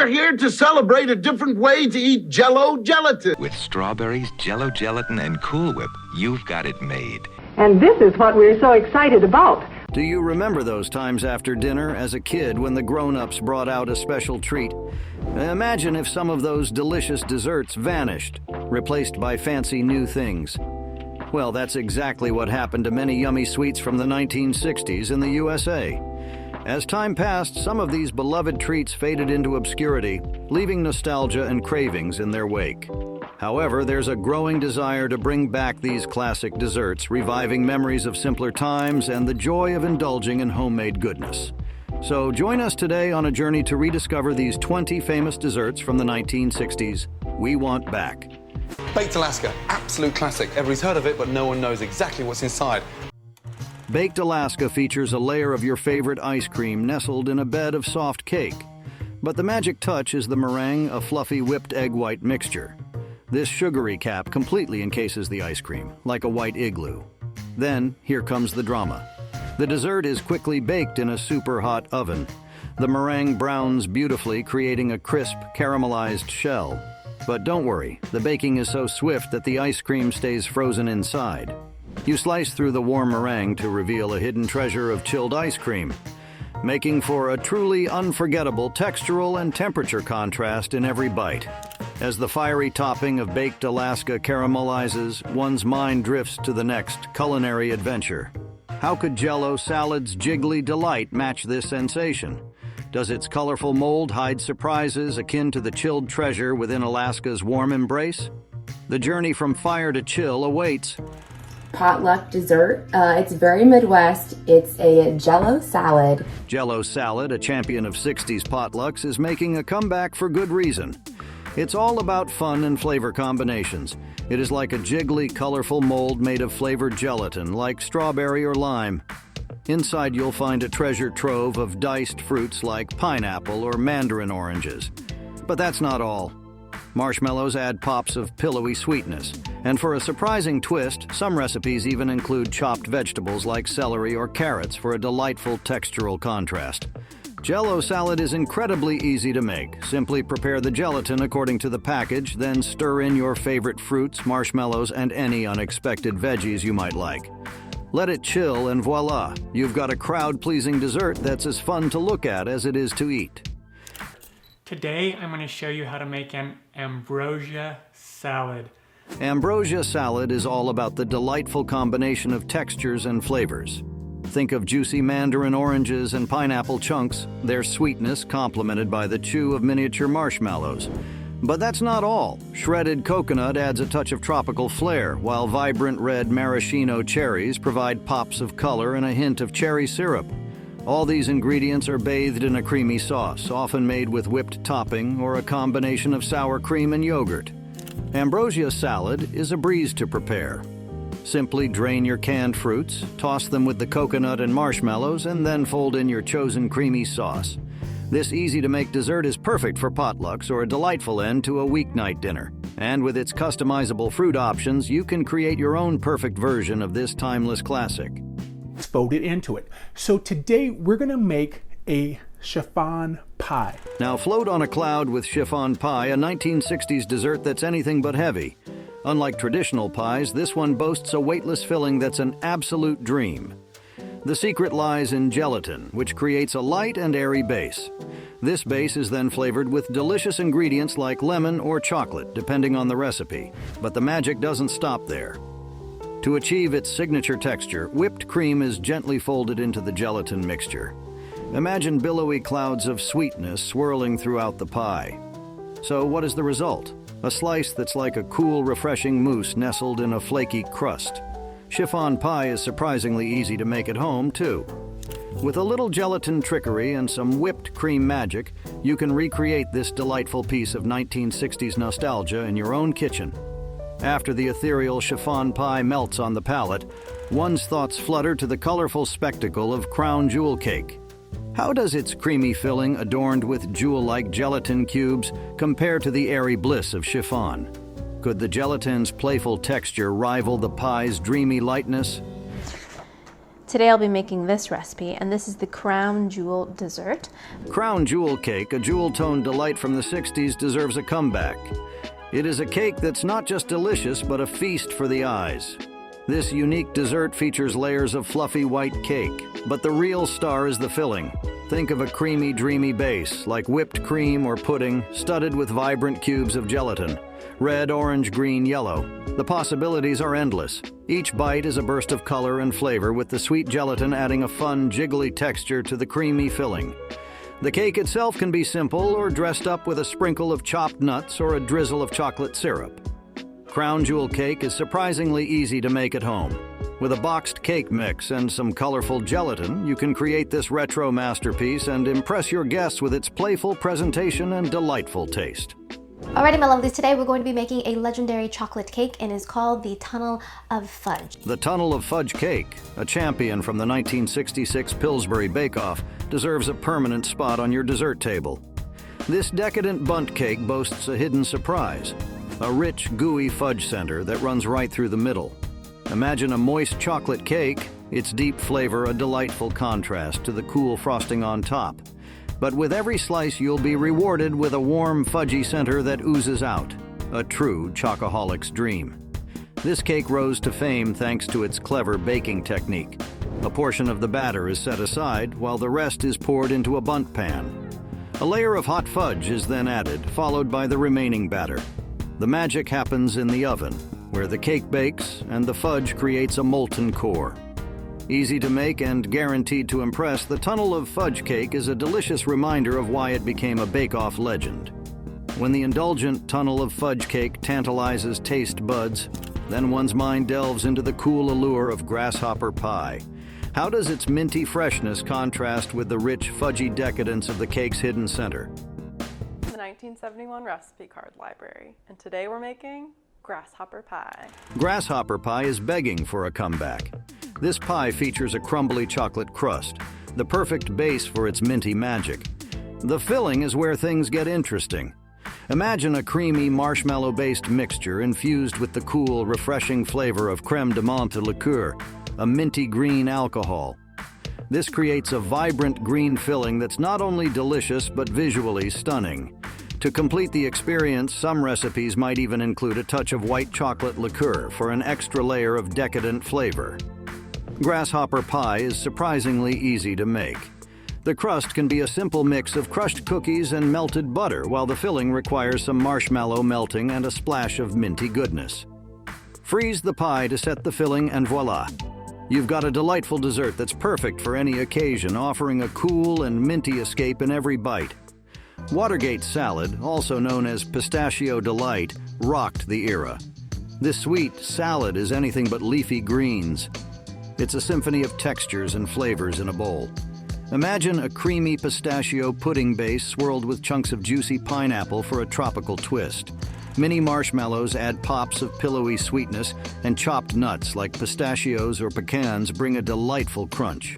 We're here to celebrate a different way to eat Jell-O gelatin. With strawberries, Jell-O gelatin, and Cool Whip, you've got it made. And this is what we're so excited about. Do you remember those times after dinner as a kid when the grown-ups brought out a special treat? Imagine if some of those delicious desserts vanished, replaced by fancy new things. Well, that's exactly what happened to many yummy sweets from the 1960s in the USA. As time passed, some of these beloved treats faded into obscurity, leaving nostalgia and cravings in their wake. However, there's a growing desire to bring back these classic desserts, reviving memories of simpler times and the joy of indulging in homemade goodness. So join us today on a journey to rediscover these 20 famous desserts from the 1960s we want back. Baked Alaska, absolute classic. Everybody's heard of it, but no one knows exactly what's inside. Baked Alaska features a layer of your favorite ice cream nestled in a bed of soft cake. But the magic touch is the meringue, a fluffy whipped egg white mixture. This sugary cap completely encases the ice cream, like a white igloo. Then, here comes the drama. The dessert is quickly baked in a super hot oven. The meringue browns beautifully, creating a crisp, caramelized shell. But don't worry, the baking is so swift that the ice cream stays frozen inside. You slice through the warm meringue to reveal a hidden treasure of chilled ice cream, making for a truly unforgettable textural and temperature contrast in every bite. As the fiery topping of baked Alaska caramelizes, one's mind drifts to the next culinary adventure. How could Jell-O salad's jiggly delight match this sensation? Does its colorful mold hide surprises akin to the chilled treasure within Alaska's warm embrace? The journey from fire to chill awaits. Potluck dessert. It's very Midwest. It's a Jell-O salad. Jell-O salad, a champion of 60s potlucks, is making a comeback for good reason. It's all about fun and flavor combinations. It is like a jiggly, colorful mold made of flavored gelatin, like strawberry or lime. Inside you'll find a treasure trove of diced fruits like pineapple or mandarin oranges. But that's not all. Marshmallows add pops of pillowy sweetness. And for a surprising twist, some recipes even include chopped vegetables like celery or carrots for a delightful textural contrast. Jell-O salad is incredibly easy to make. Simply prepare the gelatin according to the package, then stir in your favorite fruits, marshmallows, and any unexpected veggies you might like. Let it chill and voila, you've got a crowd-pleasing dessert that's as fun to look at as it is to eat. Today I'm going to show you how to make an ambrosia salad. Ambrosia salad is all about the delightful combination of textures and flavors. Think of juicy mandarin oranges and pineapple chunks, their sweetness complemented by the chew of miniature marshmallows. But that's not all. Shredded coconut adds a touch of tropical flair, while vibrant red maraschino cherries provide pops of color and a hint of cherry syrup. All these ingredients are bathed in a creamy sauce, often made with whipped topping or a combination of sour cream and yogurt. Ambrosia salad is a breeze to prepare. Simply drain your canned fruits, toss them with the coconut and marshmallows, and then fold in your chosen creamy sauce. This easy-to-make dessert is perfect for potlucks or a delightful end to a weeknight dinner. And with its customizable fruit options, you can create your own perfect version of this timeless classic. Fold it into it. So today we're going to make a chiffon pie. Now float on a cloud with chiffon pie, a 1960s dessert that's anything but heavy. Unlike traditional pies, this one boasts a weightless filling that's an absolute dream. The secret lies in gelatin, which creates a light and airy base. This base is then flavored with delicious ingredients like lemon or chocolate, depending on the recipe. But the magic doesn't stop there. To achieve its signature texture, whipped cream is gently folded into the gelatin mixture. Imagine billowy clouds of sweetness swirling throughout the pie. So what is the result? A slice that's like a cool, refreshing mousse nestled in a flaky crust. Chiffon pie is surprisingly easy to make at home, too. With a little gelatin trickery and some whipped cream magic, you can recreate this delightful piece of 1960s nostalgia in your own kitchen. After the ethereal chiffon pie melts on the palate, one's thoughts flutter to the colorful spectacle of crown jewel cake. How does its creamy filling, adorned with jewel-like gelatin cubes, compare to the airy bliss of chiffon? Could the gelatin's playful texture rival the pie's dreamy lightness? Today I'll be making this recipe, and this is the crown jewel dessert. Crown jewel cake, a jewel-toned delight from the 60s, deserves a comeback. It is a cake that's not just delicious, but a feast for the eyes. This unique dessert features layers of fluffy white cake, but the real star is the filling. Think of a creamy, dreamy base, like whipped cream or pudding, studded with vibrant cubes of gelatin. Red, orange, green, yellow. The possibilities are endless. Each bite is a burst of color and flavor, with the sweet gelatin adding a fun, jiggly texture to the creamy filling. The cake itself can be simple or dressed up with a sprinkle of chopped nuts or a drizzle of chocolate syrup. Crown jewel cake is surprisingly easy to make at home. With a boxed cake mix and some colorful gelatin, you can create this retro masterpiece and impress your guests with its playful presentation and delightful taste. Alrighty, my lovelies, today we're going to be making a legendary chocolate cake, and it's called the Tunnel of Fudge. The Tunnel of Fudge cake, a champion from the 1966 Pillsbury Bake-Off, deserves a permanent spot on your dessert table. This decadent bundt cake boasts a hidden surprise, a rich, gooey fudge center that runs right through the middle. Imagine a moist chocolate cake, its deep flavor a delightful contrast to the cool frosting on top. But with every slice, you'll be rewarded with a warm, fudgy center that oozes out, a true chocoholic's dream. This cake rose to fame thanks to its clever baking technique. A portion of the batter is set aside, while the rest is poured into a bundt pan. A layer of hot fudge is then added, followed by the remaining batter. The magic happens in the oven, where the cake bakes and the fudge creates a molten core. Easy to make and guaranteed to impress, the Tunnel of Fudge cake is a delicious reminder of why it became a bake-off legend. When the indulgent Tunnel of Fudge cake tantalizes taste buds, then one's mind delves into the cool allure of grasshopper pie. How does its minty freshness contrast with the rich, fudgy decadence of the cake's hidden center? The 1971 recipe card library, and today we're making grasshopper pie. Grasshopper pie is begging for a comeback. This pie features a crumbly chocolate crust, the perfect base for its minty magic. The filling is where things get interesting. Imagine a creamy marshmallow-based mixture infused with the cool, refreshing flavor of crème de menthe liqueur, a minty green alcohol. This creates a vibrant green filling that's not only delicious but visually stunning. To complete the experience, some recipes might even include a touch of white chocolate liqueur for an extra layer of decadent flavor. Grasshopper pie is surprisingly easy to make. The crust can be a simple mix of crushed cookies and melted butter, while the filling requires some marshmallow melting and a splash of minty goodness. Freeze the pie to set the filling, and voila! You've got a delightful dessert that's perfect for any occasion, offering a cool and minty escape in every bite. Watergate salad, also known as pistachio delight, rocked the era. This sweet salad is anything but leafy greens. It's a symphony of textures and flavors in a bowl. Imagine a creamy pistachio pudding base swirled with chunks of juicy pineapple for a tropical twist. Mini marshmallows add pops of pillowy sweetness, and chopped nuts like pistachios or pecans bring a delightful crunch.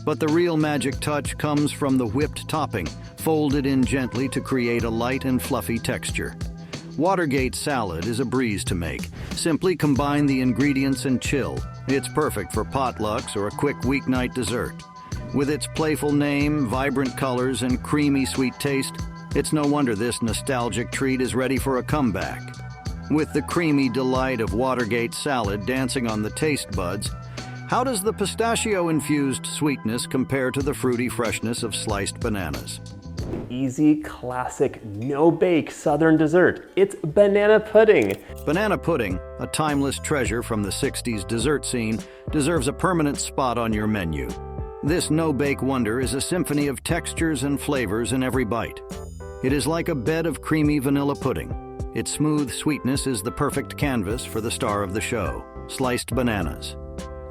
But the real magic touch comes from the whipped topping, folded in gently to create a light and fluffy texture. Watergate salad is a breeze to make. Simply combine the ingredients and chill. It's perfect for potlucks or a quick weeknight dessert. With its playful name, vibrant colors, and creamy sweet taste, it's no wonder this nostalgic treat is ready for a comeback. With the creamy delight of Watergate salad dancing on the taste buds, how does the pistachio-infused sweetness compare to the fruity freshness of sliced bananas? Easy, classic, no-bake Southern dessert. It's banana pudding. Banana pudding, a timeless treasure from the 60s dessert scene, deserves a permanent spot on your menu. This no-bake wonder is a symphony of textures and flavors in every bite. It is like a bed of creamy vanilla pudding. Its smooth sweetness is the perfect canvas for the star of the show, sliced bananas.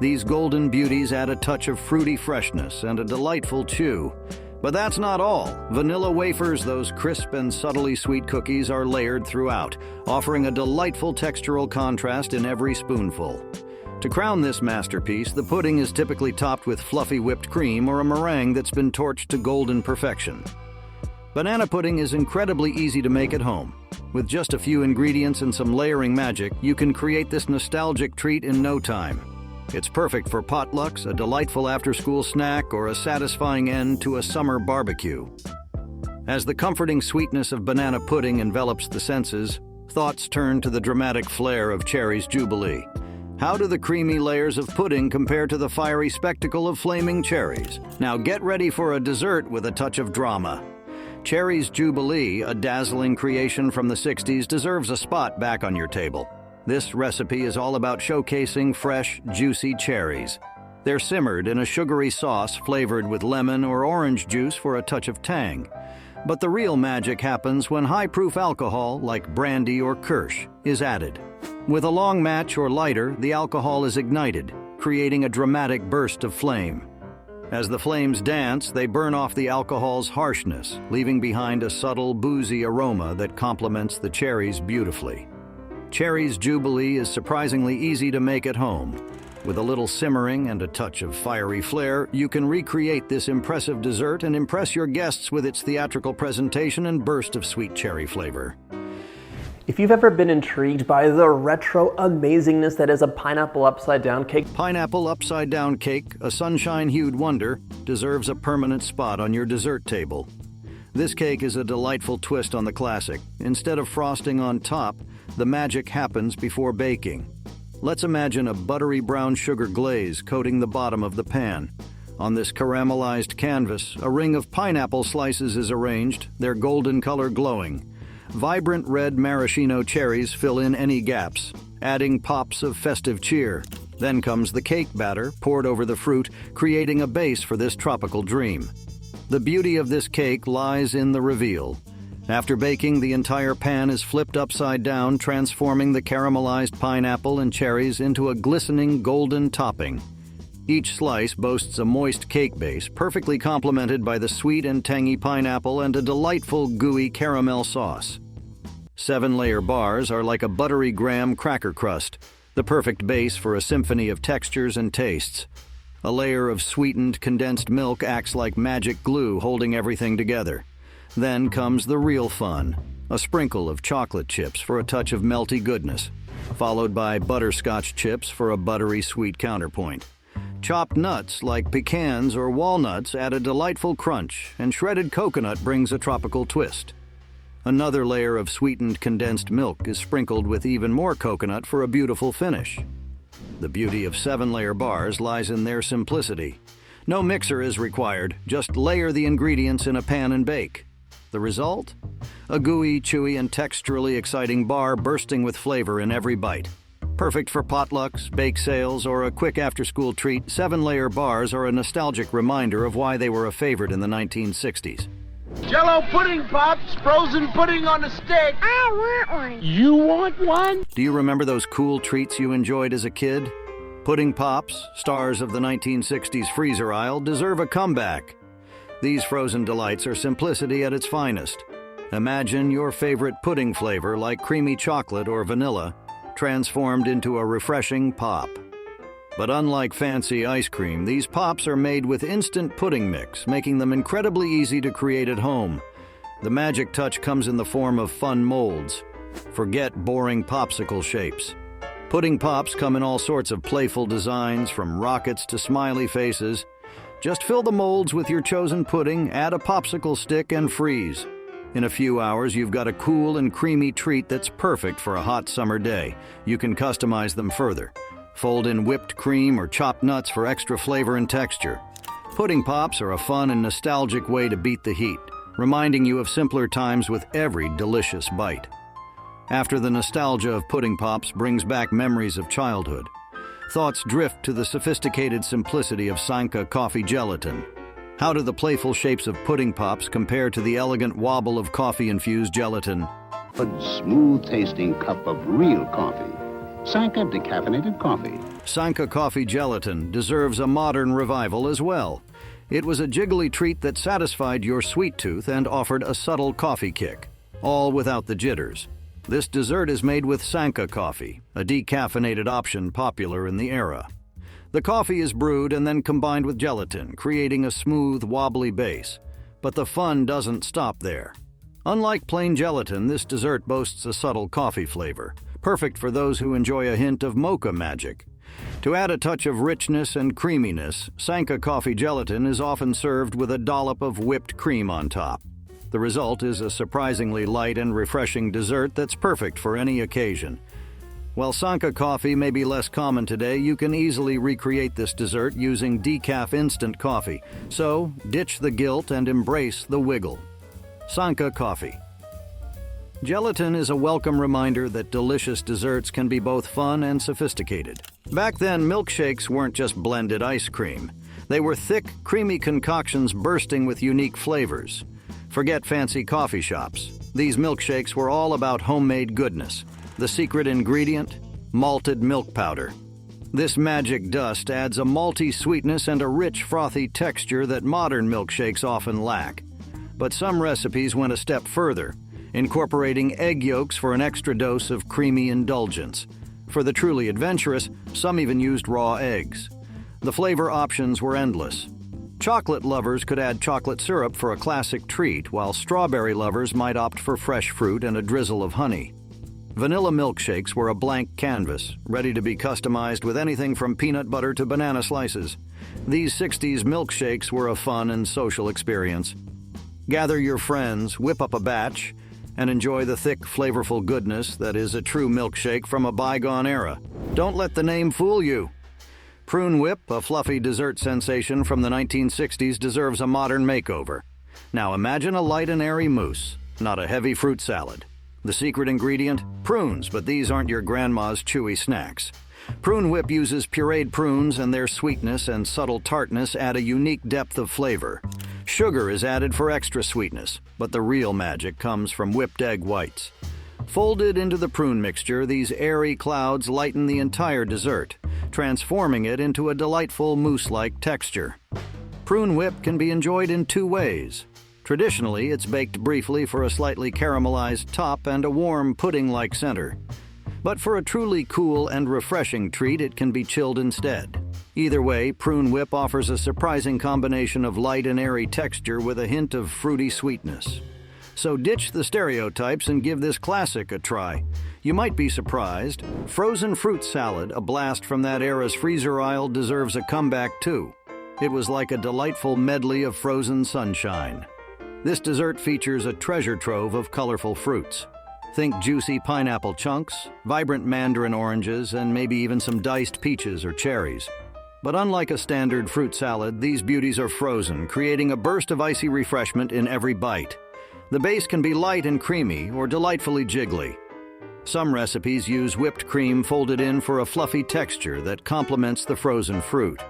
These golden beauties add a touch of fruity freshness and a delightful chew. But that's not all. Vanilla wafers, those crisp and subtly sweet cookies, are layered throughout, offering a delightful textural contrast in every spoonful. To crown this masterpiece, the pudding is typically topped with fluffy whipped cream or a meringue that's been torched to golden perfection. Banana pudding is incredibly easy to make at home. With just a few ingredients and some layering magic, you can create this nostalgic treat in no time. It's perfect for potlucks, a delightful after-school snack, or a satisfying end to a summer barbecue. As the comforting sweetness of banana pudding envelops the senses, thoughts turn to the dramatic flair of Cherry's Jubilee. How do the creamy layers of pudding compare to the fiery spectacle of flaming cherries? Now get ready for a dessert with a touch of drama. Cherry's Jubilee, a dazzling creation from the 60s, deserves a spot back on your table. This recipe is all about showcasing fresh, juicy cherries. They're simmered in a sugary sauce flavored with lemon or orange juice for a touch of tang. But the real magic happens when high-proof alcohol, like brandy or kirsch, is added. With a long match or lighter, the alcohol is ignited, creating a dramatic burst of flame. As the flames dance, they burn off the alcohol's harshness, leaving behind a subtle, boozy aroma that complements the cherries beautifully. Cherry's Jubilee is surprisingly easy to make at home. With a little simmering and a touch of fiery flair, you can recreate this impressive dessert and impress your guests with its theatrical presentation and burst of sweet cherry flavor. If you've ever been intrigued by the retro amazingness that is a pineapple upside-down cake, Pineapple upside-down cake, a sunshine-hued wonder, deserves a permanent spot on your dessert table. This cake is a delightful twist on the classic. Instead of frosting on top, the magic happens before baking. Let's imagine a buttery brown sugar glaze coating the bottom of the pan. On this caramelized canvas, a ring of pineapple slices is arranged, their golden color glowing. Vibrant red maraschino cherries fill in any gaps, adding pops of festive cheer. Then comes the cake batter poured over the fruit, creating a base for this tropical dream. The beauty of this cake lies in the reveal. After baking, the entire pan is flipped upside down, transforming the caramelized pineapple and cherries into a glistening golden topping. Each slice boasts a moist cake base, perfectly complemented by the sweet and tangy pineapple and a delightful gooey caramel sauce. 7-layer bars are like a buttery graham cracker crust, the perfect base for a symphony of textures and tastes. A layer of sweetened condensed milk acts like magic glue, holding everything together. Then comes the real fun, a sprinkle of chocolate chips for a touch of melty goodness, followed by butterscotch chips for a buttery sweet counterpoint. Chopped nuts like pecans or walnuts add a delightful crunch, and shredded coconut brings a tropical twist. Another layer of sweetened condensed milk is sprinkled with even more coconut for a beautiful finish. The beauty of 7-layer bars lies in their simplicity. No mixer is required, just layer the ingredients in a pan and bake. The result? A gooey, chewy, and texturally exciting bar bursting with flavor in every bite. Perfect for potlucks, bake sales, or a quick after-school treat, 7-layer bars are a nostalgic reminder of why they were a favorite in the 1960s. Jell-O pudding pops, frozen pudding on a stick. I want one. You want one? Do you remember those cool treats you enjoyed as a kid? Pudding pops, stars of the 1960s freezer aisle, deserve a comeback. These frozen delights are simplicity at its finest. Imagine your favorite pudding flavor like creamy chocolate or vanilla, transformed into a refreshing pop. But unlike fancy ice cream, these pops are made with instant pudding mix, making them incredibly easy to create at home. The magic touch comes in the form of fun molds. Forget boring popsicle shapes. Pudding pops come in all sorts of playful designs, from rockets to smiley faces. Just fill the molds with your chosen pudding, add a popsicle stick, and freeze. In a few hours, you've got a cool and creamy treat that's perfect for a hot summer day. You can customize them further. Fold in whipped cream or chopped nuts for extra flavor and texture. Pudding pops are a fun and nostalgic way to beat the heat, reminding you of simpler times with every delicious bite. After the nostalgia of pudding pops brings back memories of childhood, thoughts drift to the sophisticated simplicity of Sanka coffee gelatin. How do the playful shapes of pudding pops compare to the elegant wobble of coffee-infused gelatin? A smooth-tasting cup of real coffee. Sanka decaffeinated coffee. Sanka coffee gelatin deserves a modern revival as well. It was a jiggly treat that satisfied your sweet tooth and offered a subtle coffee kick, all without the jitters. This dessert is made with Sanka coffee, a decaffeinated option popular in the era. The coffee is brewed and then combined with gelatin, creating a smooth, wobbly base. But the fun doesn't stop there. Unlike plain gelatin, this dessert boasts a subtle coffee flavor, perfect for those who enjoy a hint of mocha magic. To add a touch of richness and creaminess, Sanka coffee gelatin is often served with a dollop of whipped cream on top. The result is a surprisingly light and refreshing dessert that's perfect for any occasion. While Sanka coffee may be less common today, you can easily recreate this dessert using decaf instant coffee. So, ditch the guilt and embrace the wiggle. Sanka coffee. Gelatin is a welcome reminder that delicious desserts can be both fun and sophisticated. Back then, milkshakes weren't just blended ice cream. They were thick, creamy concoctions bursting with unique flavors. Forget fancy coffee shops. These milkshakes were all about homemade goodness. The secret ingredient? Malted milk powder. This magic dust adds a malty sweetness and a rich, frothy texture that modern milkshakes often lack. But some recipes went a step further, incorporating egg yolks for an extra dose of creamy indulgence. For the truly adventurous, some even used raw eggs. The flavor options were endless. Chocolate lovers could add chocolate syrup for a classic treat, while strawberry lovers might opt for fresh fruit and a drizzle of honey. Vanilla milkshakes were a blank canvas, ready to be customized with anything from peanut butter to banana slices. These 60s milkshakes were a fun and social experience. Gather your friends, whip up a batch, and enjoy the thick, flavorful goodness that is a true milkshake from a bygone era. Don't let the name fool you. Prune Whip, a fluffy dessert sensation from the 1960s, deserves a modern makeover. Now imagine a light and airy mousse, not a heavy fruit salad. The secret ingredient? Prunes, but these aren't your grandma's chewy snacks. Prune Whip uses pureed prunes, and their sweetness and subtle tartness add a unique depth of flavor. Sugar is added for extra sweetness, but the real magic comes from whipped egg whites. Folded into the prune mixture, these airy clouds lighten the entire dessert, transforming it into a delightful mousse-like texture. Prune Whip can be enjoyed in two ways. Traditionally, it's baked briefly for a slightly caramelized top and a warm pudding-like center. But for a truly cool and refreshing treat, it can be chilled instead. Either way, Prune Whip offers a surprising combination of light and airy texture with a hint of fruity sweetness. So ditch the stereotypes and give this classic a try. You might be surprised. Frozen fruit salad, a blast from that era's freezer aisle, deserves a comeback too. It was like a delightful medley of frozen sunshine. This dessert features a treasure trove of colorful fruits. Think juicy pineapple chunks, vibrant mandarin oranges, and maybe even some diced peaches or cherries. But unlike a standard fruit salad, these beauties are frozen, creating a burst of icy refreshment in every bite. The base can be light and creamy or delightfully jiggly. Some recipes use whipped cream folded in for a fluffy texture that complements the frozen fruit.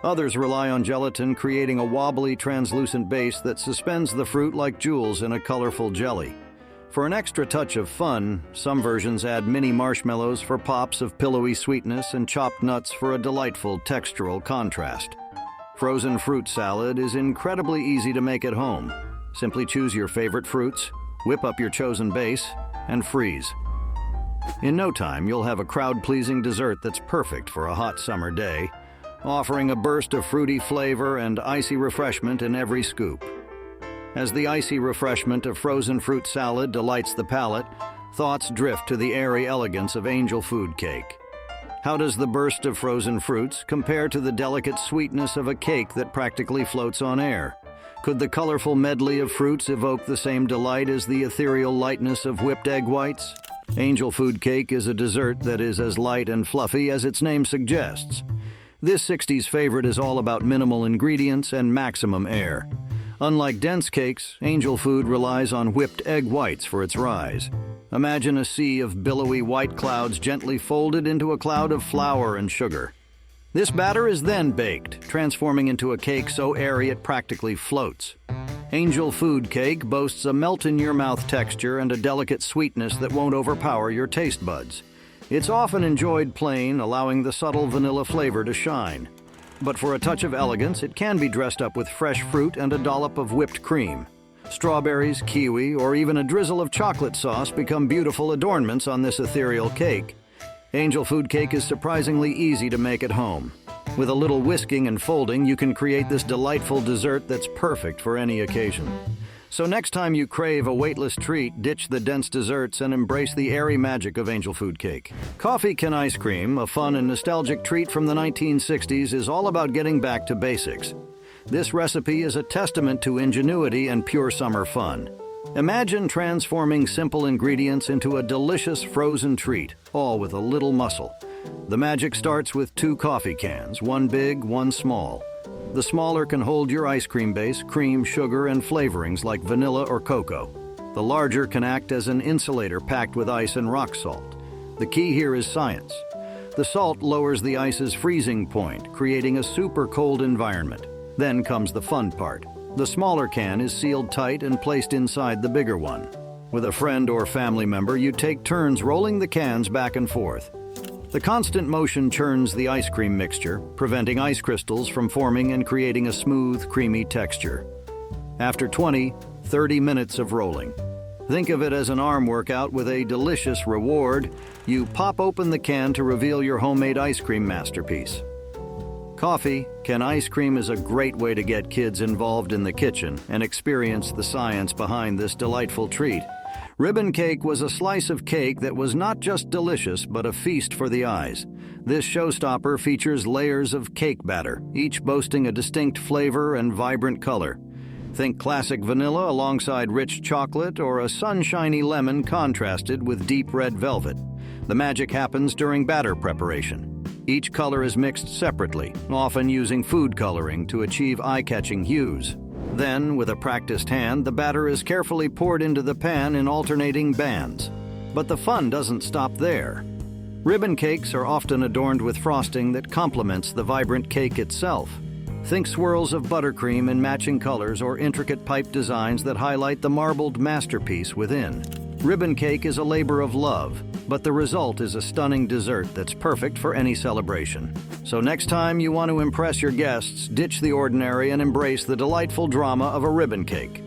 Others rely on gelatin, creating a wobbly, translucent base that suspends the fruit like jewels in a colorful jelly. For an extra touch of fun, some versions add mini marshmallows for pops of pillowy sweetness and chopped nuts for a delightful textural contrast. Frozen fruit salad is incredibly easy to make at home. Simply choose your favorite fruits, whip up your chosen base, and freeze. In no time, you'll have a crowd-pleasing dessert that's perfect for a hot summer day, offering a burst of fruity flavor and icy refreshment in every scoop. As the icy refreshment of frozen fruit salad delights the palate, thoughts drift to the airy elegance of angel food cake. How does the burst of frozen fruits compare to the delicate sweetness of a cake that practically floats on air? Could the colorful medley of fruits evoke the same delight as the ethereal lightness of whipped egg whites? Angel food cake is a dessert that is as light and fluffy as its name suggests. This 60s favorite is all about minimal ingredients and maximum air. Unlike dense cakes, angel food relies on whipped egg whites for its rise. Imagine a sea of billowy white clouds gently folded into a cloud of flour and sugar. This batter is then baked, transforming into a cake so airy it practically floats. Angel food cake boasts a melt-in-your-mouth texture and a delicate sweetness that won't overpower your taste buds. It's often enjoyed plain, allowing the subtle vanilla flavor to shine. But for a touch of elegance, it can be dressed up with fresh fruit and a dollop of whipped cream. Strawberries, kiwi, or even a drizzle of chocolate sauce become beautiful adornments on this ethereal cake. Angel food cake is surprisingly easy to make at home. With a little whisking and folding, you can create this delightful dessert that's perfect for any occasion. So next time you crave a weightless treat, ditch the dense desserts and embrace the airy magic of angel food cake. Coffee Can Ice Cream, a fun and nostalgic treat from the 1960s, is all about getting back to basics. This recipe is a testament to ingenuity and pure summer fun. Imagine transforming simple ingredients into a delicious frozen treat, all with a little muscle. The magic starts with 2 coffee cans, one big, one small. The smaller can hold your ice cream base, cream, sugar, and flavorings like vanilla or cocoa. The larger can act as an insulator packed with ice and rock salt. The key here is science. The salt lowers the ice's freezing point, creating a super cold environment. Then comes the fun part. The smaller can is sealed tight and placed inside the bigger one. With a friend or family member, you take turns rolling the cans back and forth. The constant motion churns the ice cream mixture, preventing ice crystals from forming and creating a smooth, creamy texture. After 20-30 minutes of rolling, think of it as an arm workout with a delicious reward. You pop open the can to reveal your homemade ice cream masterpiece. Coffee Can Ice Cream is a great way to get kids involved in the kitchen and experience the science behind this delightful treat. Ribbon cake was a slice of cake that was not just delicious, but a feast for the eyes. This showstopper features layers of cake batter, each boasting a distinct flavor and vibrant color. Think classic vanilla alongside rich chocolate or a sunshiny lemon contrasted with deep red velvet. The magic happens during batter preparation. Each color is mixed separately, often using food coloring to achieve eye-catching hues. Then, with a practiced hand, the batter is carefully poured into the pan in alternating bands. But the fun doesn't stop there. Ribbon cakes are often adorned with frosting that complements the vibrant cake itself. Think swirls of buttercream in matching colors or intricate pipe designs that highlight the marbled masterpiece within. Ribbon cake is a labor of love, but the result is a stunning dessert that's perfect for any celebration. So next time you want to impress your guests, ditch the ordinary and embrace the delightful drama of a ribbon cake.